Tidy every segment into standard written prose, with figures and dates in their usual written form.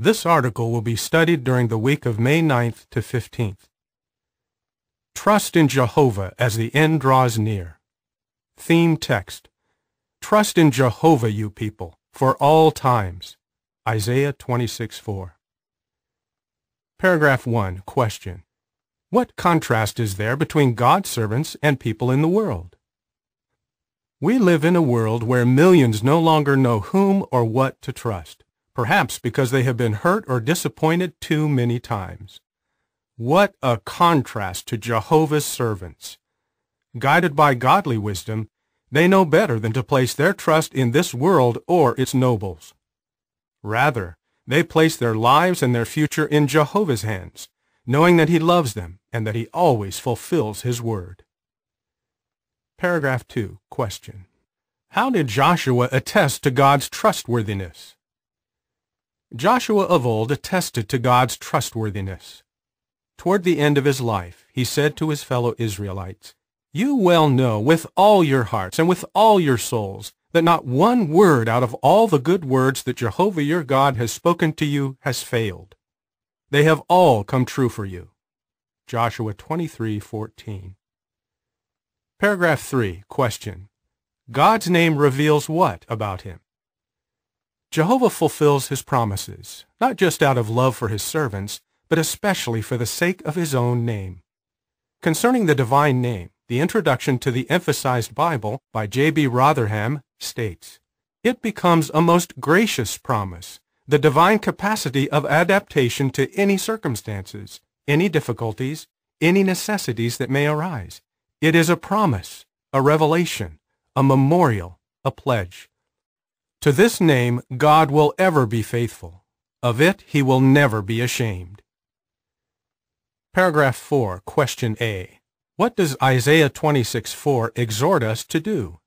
This article will be studied during the week of May 9th to 15th. Trust in Jehovah as the end draws near. Theme text: Trust in Jehovah, you people, for all times. Isaiah 26:4. Paragraph 1. Question: What contrast is there between God's servants and people in the world? We live in a world where millions no longer know whom or what to trust, perhaps because they have been hurt or disappointed too many times. What a contrast to Jehovah's servants! Guided by godly wisdom, they know better than to place their trust in this world or its nobles. Rather, they place their lives and their future in Jehovah's hands, knowing that He loves them and that He always fulfills His word. Paragraph 2. Question: How did Joshua attest to God's trustworthiness? Joshua of old attested to God's trustworthiness. Toward the end of his life, he said to his fellow Israelites, "You well know with all your hearts and with all your souls that not one word out of all the good words that Jehovah your God has spoken to you has failed. They have all come true for you." Joshua 23:14. Paragraph 3. Question: God's name reveals what about Him? Jehovah fulfills His promises, not just out of love for His servants, but especially for the sake of His own name. Concerning the divine name, the introduction to the Emphasized Bible by J.B. Rotherham states, "It becomes a most gracious promise, the divine capacity of adaptation to any circumstances, any difficulties, any necessities that may arise. It is a promise, a revelation, a memorial, a pledge. To this name God will ever be faithful. Of it He will never be ashamed." Paragraph 4. Question A. What does Isaiah 26:4 exhort us to do?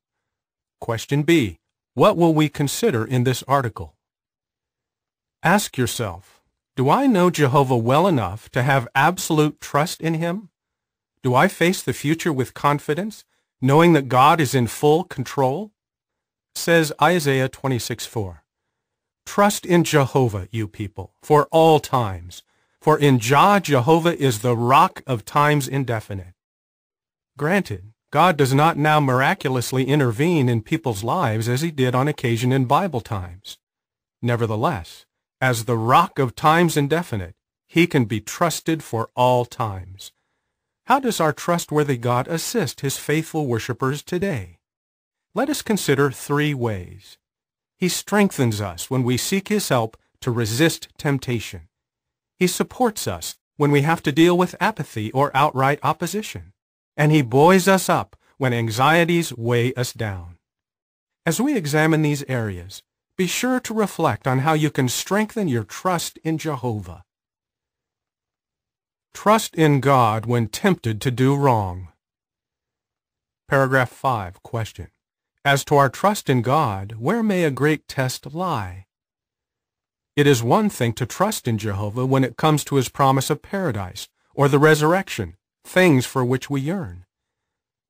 Question B. What will we consider in this article? Ask yourself, do I know Jehovah well enough to have absolute trust in Him? Do I face the future with confidence, knowing that God is in full control? Says Isaiah 26:4, "Trust in Jehovah, you people, for all times, for in Jehovah is the rock of times indefinite." Granted, God does not now miraculously intervene in people's lives as He did on occasion in Bible times. Nevertheless, as the rock of times indefinite, He can be trusted for all times. How does our trustworthy God assist His faithful worshipers today? Let us consider 3 ways. He strengthens us when we seek His help to resist temptation. He supports us when we have to deal with apathy or outright opposition. And He buoys us up when anxieties weigh us down. As we examine these areas, be sure to reflect on how you can strengthen your trust in Jehovah. Trust in God when tempted to do wrong. Paragraph 5. Question: As to our trust in God, where may a great test lie? It is one thing to trust in Jehovah when it comes to His promise of paradise or the resurrection, things for which we yearn.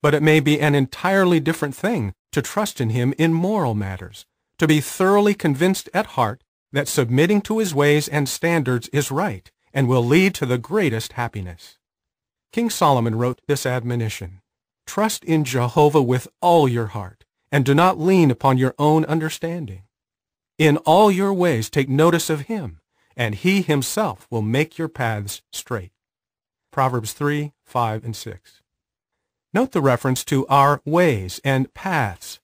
But it may be an entirely different thing to trust in Him in moral matters, to be thoroughly convinced at heart that submitting to His ways and standards is right and will lead to the greatest happiness. King Solomon wrote this admonition: "Trust in Jehovah with all your heart, and do not lean upon your own understanding. In all your ways take notice of Him, and He Himself will make your paths straight." Proverbs 3, 5, and 6. Note the reference to our ways and paths.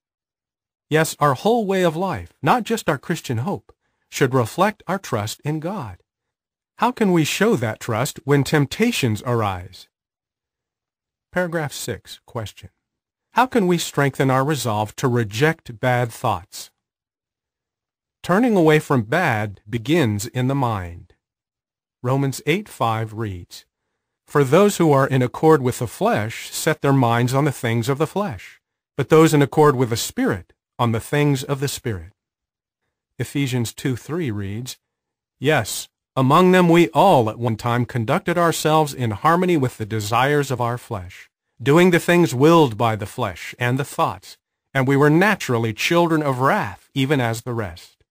Yes, our whole way of life, not just our Christian hope, should reflect our trust in God. How can we show that trust when temptations arise? Paragraph 6. Question: How can we strengthen our resolve to reject bad thoughts? Turning away from bad begins in the mind. Romans 8:5 reads, "For those who are in accord with the flesh set their minds on the things of the flesh, but those in accord with the Spirit on the things of the Spirit." Ephesians 2:3 reads, "Yes, among them we all at one time conducted ourselves in harmony with the desires of our flesh, doing the things willed by the flesh and the thoughts, and we were naturally children of wrath, even as the rest."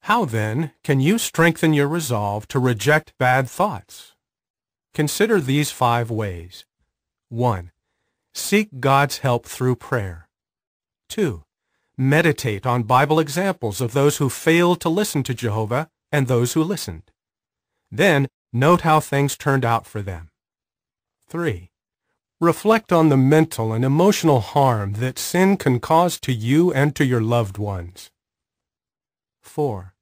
How then can you strengthen your resolve to reject bad thoughts? Consider these 5 ways. 1. Seek God's help through prayer. 2. Meditate on Bible examples of those who failed to listen to Jehovah and those who listened. Then note how things turned out for them. 3. Reflect on the mental and emotional harm that sin can cause to you and to your loved ones. 4.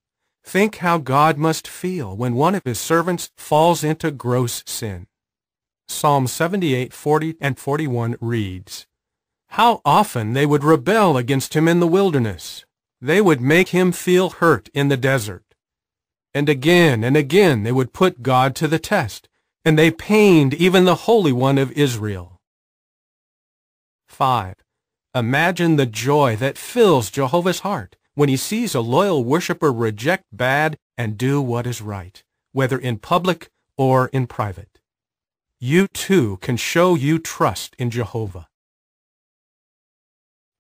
Think how God must feel when one of His servants falls into gross sin. Psalm 78:40 and 41 reads, "How often they would rebel against Him in the wilderness. They would make Him feel hurt in the desert. And again they would put God to the test, and they pained even the Holy One of Israel." 5. Imagine the joy that fills Jehovah's heart when He sees a loyal worshiper reject bad and do what is right, whether in public or in private. You too can show you trust in Jehovah.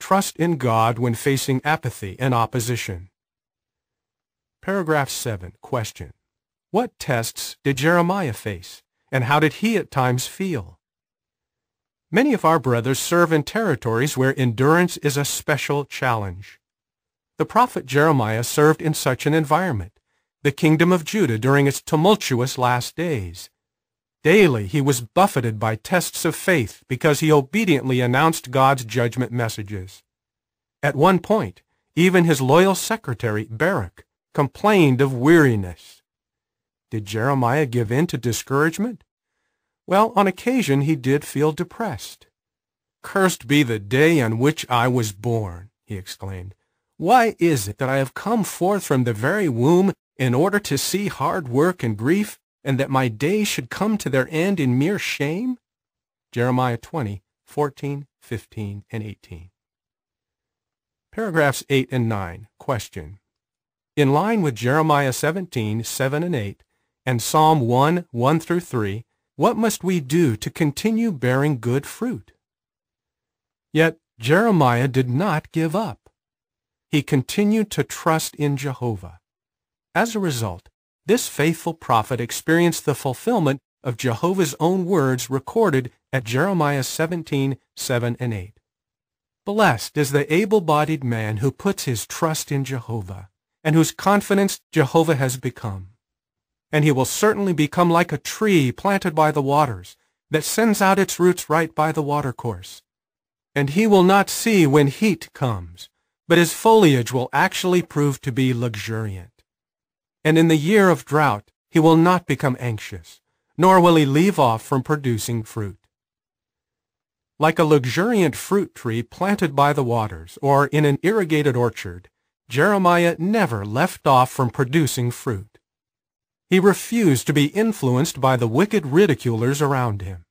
Trust in God when facing apathy and opposition. Paragraph 7. Question. What tests did Jeremiah face, and how did he at times feel? Many of our brothers serve in territories where endurance is a special challenge. The prophet Jeremiah served in such an environment, the kingdom of Judah during its tumultuous last days. Daily he was buffeted by tests of faith because he obediently announced God's judgment messages. At one point, even his loyal secretary, Baruch, complained of weariness. Did Jeremiah give in to discouragement? Well, on occasion he did feel depressed. "Cursed be the day on which I was born," he exclaimed. "Why is it that I have come forth from the very womb in order to see hard work and grief, and that my days should come to their end in mere shame?" Jeremiah 20:14, 15, and 18. Paragraphs 8 and 9. Question. In line with Jeremiah 17:7 and 8, and Psalm 1:1 through 3, what must we do to continue bearing good fruit? Yet Jeremiah did not give up. He continued to trust in Jehovah. As a result, this faithful prophet experienced the fulfillment of Jehovah's own words recorded at Jeremiah 17:7 and 8. Blessed is the able-bodied man who puts his trust in Jehovah, and whose confidence Jehovah has become. And he will certainly become like a tree planted by the waters, that sends out its roots right by the watercourse. And he will not see when heat comes, but his foliage will actually prove to be luxuriant. And in the year of drought he will not become anxious, nor will he leave off from producing fruit. Like a luxuriant fruit tree planted by the waters, or in an irrigated orchard, Jeremiah never left off from producing fruit. He refused to be influenced by the wicked ridiculers around him.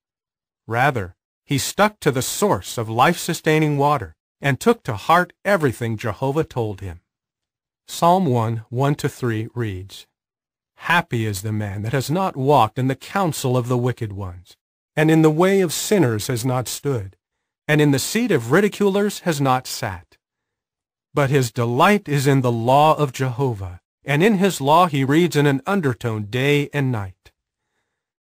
Rather, he stuck to the source of life-sustaining water and took to heart everything Jehovah told him. Psalm 1:1-3 reads, "Happy is the man that has not walked in the counsel of the wicked ones, and in the way of sinners has not stood, and in the seat of ridiculers has not sat. But his delight is in the law of Jehovah, and in his law he reads in an undertone day and night.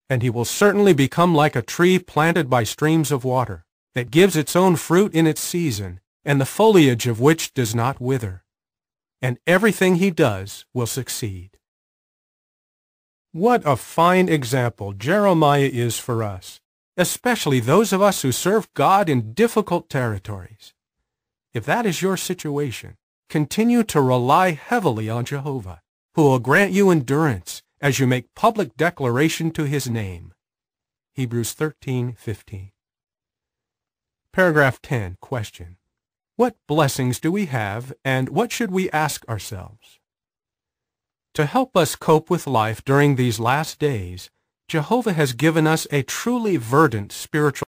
And he will certainly become like a tree planted by streams of water, that gives its own fruit in its season, and the foliage of which does not wither. And everything he does will succeed." What a fine example Jeremiah is for us, especially those of us who serve God in difficult territories. If that is your situation, continue to rely heavily on Jehovah, who will grant you endurance as you make public declaration to his name. Hebrews 13:15. Paragraph 10. Question. What blessings do we have, and what should we ask ourselves? To help us cope with life during these last days, Jehovah has given us a truly verdant spiritual